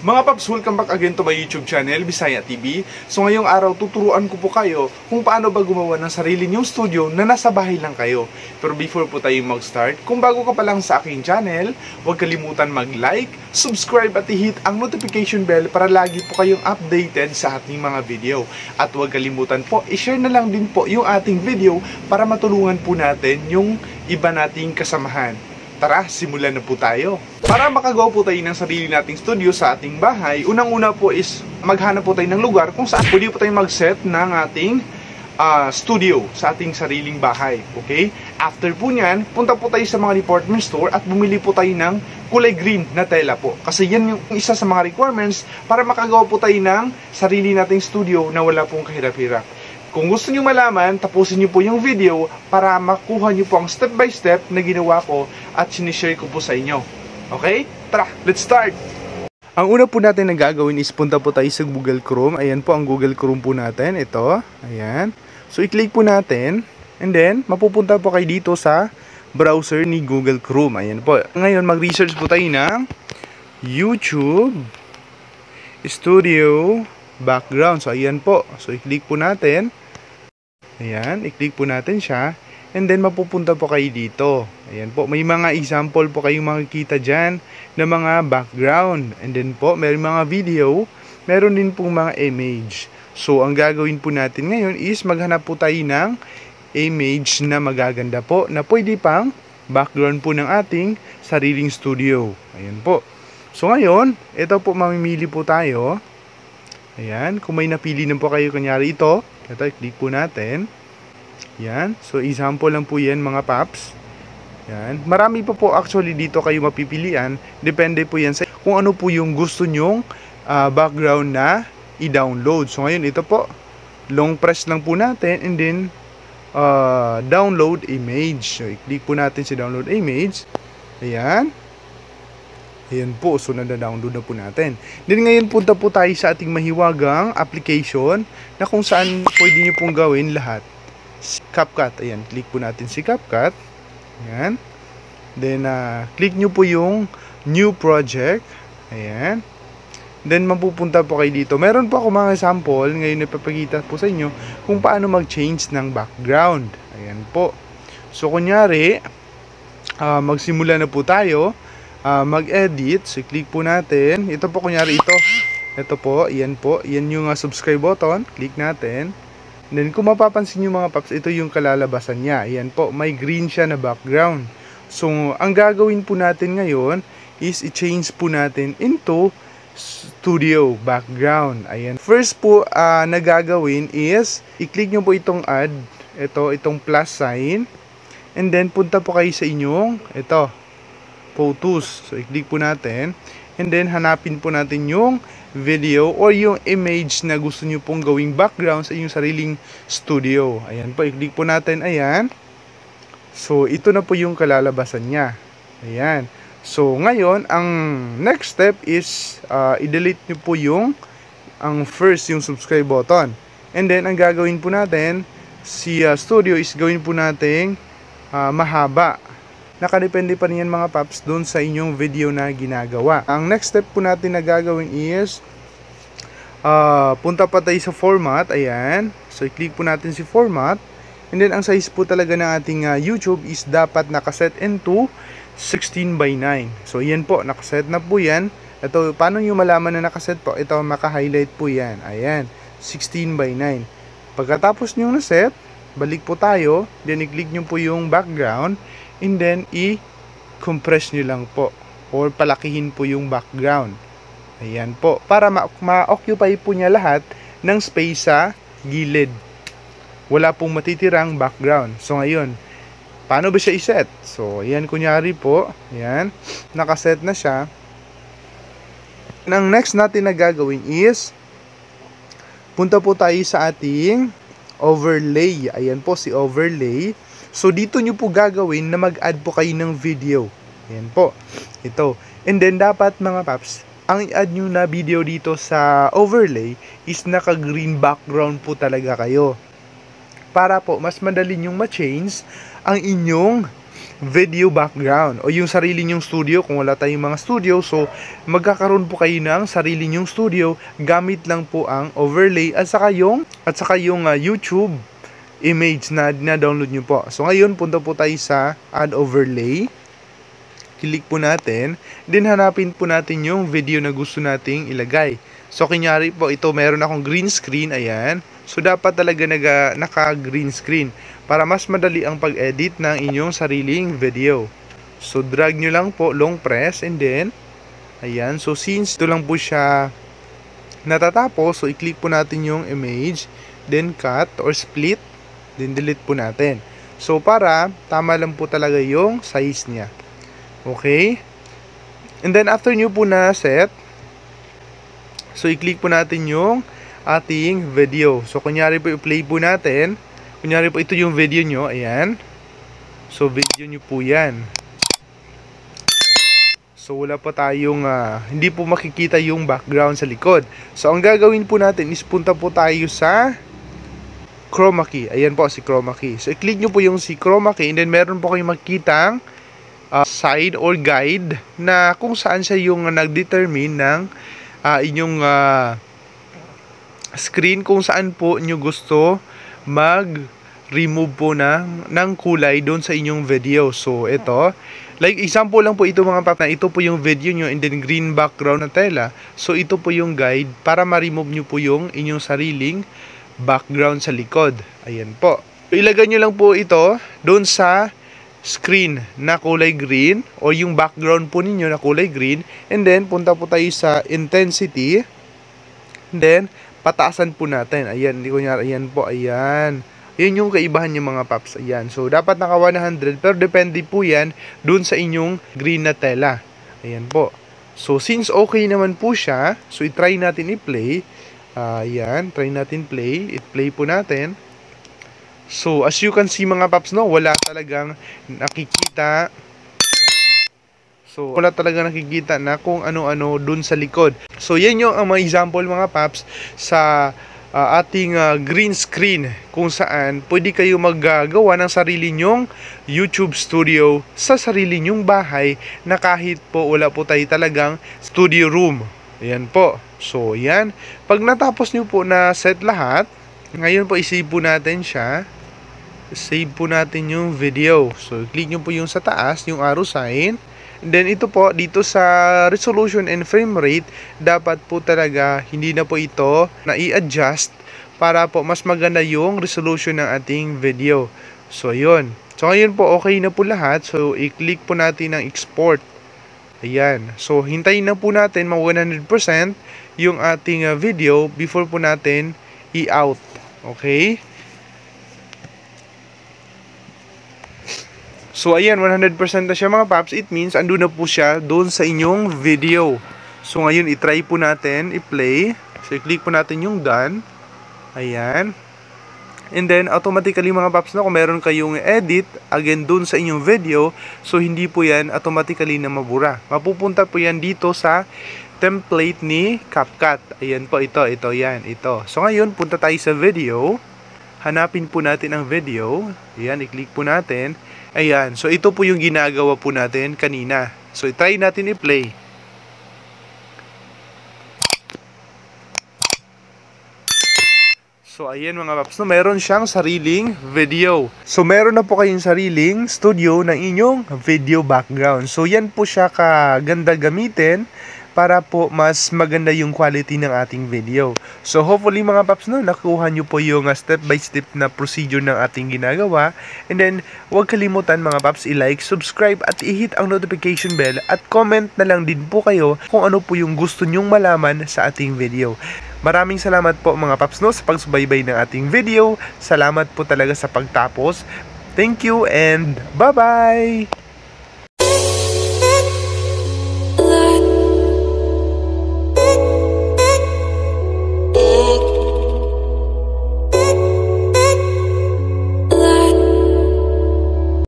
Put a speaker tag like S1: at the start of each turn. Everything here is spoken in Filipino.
S1: Mga paps, welcome back again to my YouTube channel, Bisaya TV. So ngayong araw, tuturuan ko po kayo kung paano ba gumawa ng sarili niyong studio na nasa bahay lang kayo. Pero before po tayo mag-start, kung bago ka pa lang sa aking channel, huwag kalimutan mag-like, subscribe at i-hit ang notification bell para lagi po kayong updated sa ating mga video. At huwag kalimutan po, i-share na lang din po yung ating video para matulungan po natin yung iba nating kasamahan. Tara, simulan na po tayo. Para makagawa po tayo ng sarili nating studio sa ating bahay, unang-una po is maghanap po tayo ng lugar kung saan pwede po tayo mag-set ng ating studio sa ating sariling bahay. Okay? After po nyan, punta po tayo sa mga department store at bumili po tayo ng kulay green na tela po. Kasi yan yung isa sa mga requirements para makagawa po tayo ng sarili nating studio na wala pong kahirap-hirap. Kung gusto niyo malaman, tapusin niyo po yung video para makuha niyo po ang step by step na ginawa ko at sinishare ko po sa inyo. Okay? Tara, let's start! Ang una po natin na gagawin is punta po tayo sa Google Chrome. Ayan po ang Google Chrome po natin. Ito. Ayan. So, i-click po natin. And then, mapupunta po kayo dito sa browser ni Google Chrome. Ayan po. Ngayon, mag-research po tayo ng YouTube Studio Background. So, ayan po. So, i-click po natin. Ayan, i-click po natin siya. And then, mapupunta po kayo dito. Ayan po, may mga example po kayong makikita dyan na mga background. And then po, may mga video. Meron din pong mga image. So, ang gagawin po natin ngayon is maghanap po tayo ng image na magaganda po na pwede pang background po ng ating sariling studio. Ayan po. So, ngayon, ito po, mamimili po tayo. Ayan, kung may napili na po kayo, kunyari ito, i-click po natin. Ayan, so example lang po yan mga paps. Ayan, marami pa po actually dito kayo mapipilian. Depende po yan sa kung ano po yung gusto nyong background na i-download. So ngayon, ito po, long press lang po natin and then download image. So i-click po natin si download image. Ayan. Ayan po, so nada-download na po natin. Then ngayon punta po tayo sa ating mahiwagang application na kung saan pwede nyo pong gawin lahat. CapCut, ayan, click po natin si CapCut. Ayan. Then click nyo po yung new project. Ayan. Then mapupunta po kayo dito. Meron po ako mga sample, ngayon ipapakita po sa inyo kung paano mag-change ng background. Ayan po. So kunyari, magsimula na po tayo. Mag-edit, so click po natin. Ito po kunyari ito. Ito po, yan po. Yan yung subscribe button. Click natin. Then kung mapapansin nyo mga paps, ito yung kalalabasan niya. Yan po, may green siya na background. So, ang gagawin po natin ngayon is i-change po natin into studio background. Ayan. First po na gagawin is i-click nyo po itong add. Itong plus sign. And then punta po kayo sa inyong ito. Photos. So, i-click po natin. And then, hanapin po natin yung video or yung image na gusto nyo pong gawing background sa inyong sariling studio. Ayan po, i-click po natin. Ayan. So, ito na po yung kalalabasan niya. Ayan. So, ngayon, ang next step is i-delete nyo po yung first, yung subscribe button. And then, ang gagawin po natin, si studio is gawin po natin mahaba. Nakadepende pa niyan mga paps doon sa inyong video na ginagawa. Ang next step po natin na gagawin is punta pa tayo sa format. Ayan. So, i-click po natin si format. And then, ang size po talaga ng ating YouTube is dapat nakaset into 16 by 9. So, yan po. Nakaset na po yan. Ito, paano nyo malaman na nakaset po? Ito, maka-highlight po yan. Ayan. 16 by 9. Pagkatapos nyo na-set, balik po tayo. Then, i-click nyo po yung background. And then, i-compress nyo lang po. Or palakihin po yung background. Ayan po. Para ma-occupy po niya lahat ng space sa gilid. Wala pong matitirang background. So, ngayon, paano ba siya i-set? So, ayan, kunyari po. Ayan. Nakaset na siya. Ang next natin na gagawin is, punta po tayo sa ating overlay. Ayan po, si overlay. So, dito nyo po gagawin na mag-add po kayo ng video. Ayan po. Ito. And then, dapat mga paps, ang i-add nyo na video dito sa overlay is naka-green background po talaga kayo. Para po, mas madali nyong ma-change ang inyong video background o yung sarili nyong studio. Kung wala tayong mga studio, so magkakaroon po kayo ng sarili nyong studio gamit lang po ang overlay at saka yung YouTube image na download nyo po. So ngayon punta po tayo sa add overlay, click po natin, then hanapin po natin yung video na gusto nating ilagay. So kunyari po ito, meron akong green screen, ayan. So dapat talaga naka green screen para mas madali ang pag-edit ng inyong sariling video. So drag nyo lang po, long press, and then ayan. So since ito lang po siya natatapos, so i-click po natin yung image, then cut or split, then delete po natin. So para tama lang po talaga yung size niya. Okay? And then after nyo po na set, so i-click po natin yung ating video. So kunyari po i-play po natin. Kunyari po ito yung video nyo, ayan. So video nyo po yan. So wala pa tayong hindi po makikita yung background sa likod. So ang gagawin po natin is punta po tayo sa chroma key. Ayan po si chroma key. So i-click nyo po yung si chroma key, and then meron po kayong makikitang side or guide na kung saan siya yung nag-determine ng inyong screen kung saan po nyo gusto mag-remove po ng kulay doon sa inyong video. So ito, like example lang po ito mga paps, na ito po yung video nyo and then green background na tela. So ito po yung guide para ma-remove nyo po yung inyong sariling background sa likod. Ayan po. Ilagay nyo lang po ito doon sa screen na kulay green o yung background po ninyo na kulay green, and then punta po tayo sa intensity, and then pataasan po natin. Ayan, hindi ko niya, ayan po, ayan. Ayan yung kaibahan niya mga paps. Ayan. So dapat naka 100, pero depende po yan dun sa inyong green na tela. Ayan po. So since okay naman po siya, so i-try natin i-play. Ayan, try natin play. I-play po natin. So, as you can see mga paps, no, wala talagang nakikita. So, wala talagang nakikita na kung ano-ano dun sa likod. So, yan yung mga example mga paps sa ating green screen kung saan pwede kayo maggagawa ng sarili nyong YouTube studio sa sarili nyong bahay na kahit po wala po tayo talagang studio room. Ayan po. So, yan. Pag natapos nyo po na set lahat, ngayon po isave po natin siya. Save po natin yung video. So, click nyo po yung sa taas, yung arrow sign. And then ito po, dito sa resolution and frame rate, dapat po talaga hindi na po ito na i-adjust para po mas maganda yung resolution ng ating video. So, yun. So, ngayon po, okay na po lahat. So, i-click po natin ang export. Ayan. So, hintayin na po natin mag 100% yung ating video before po natin i-out. Okay? So, ayan, 100% na siya mga paps. It means, andun na po siya doon sa inyong video. So, ngayon, i-try po natin, i-play. So, i-click po natin yung done. Ayan. And then, automatically mga paps, no, kung meron kayong edit, again, doon sa inyong video, so, hindi po yan automatically na mabura. Mapupunta po yan dito sa template ni CapCut. Ayan po, ito, yan, ito. So, ngayon, punta tayo sa video. Hanapin po natin ang video. Ayan, i-click po natin. Ayan, so ito po yung ginagawa po natin kanina. So, try natin i-play. So, ayan mga paps, no, meron siyang sariling video. So, meron na po kayong sariling studio ng inyong video background. So, yan po siya kaganda gamitin para po mas maganda yung quality ng ating video. So hopefully mga paps, no, nakuha nyo po yung step by step na procedure ng ating ginagawa. And then huwag kalimutan mga paps, i-like, subscribe at i-hit ang notification bell at comment na lang din po kayo kung ano po yung gusto nyong malaman sa ating video. Maraming salamat po mga paps, no, sa pagsubaybay ng ating video. Salamat po talaga sa pagtapos. Thank you and bye-bye!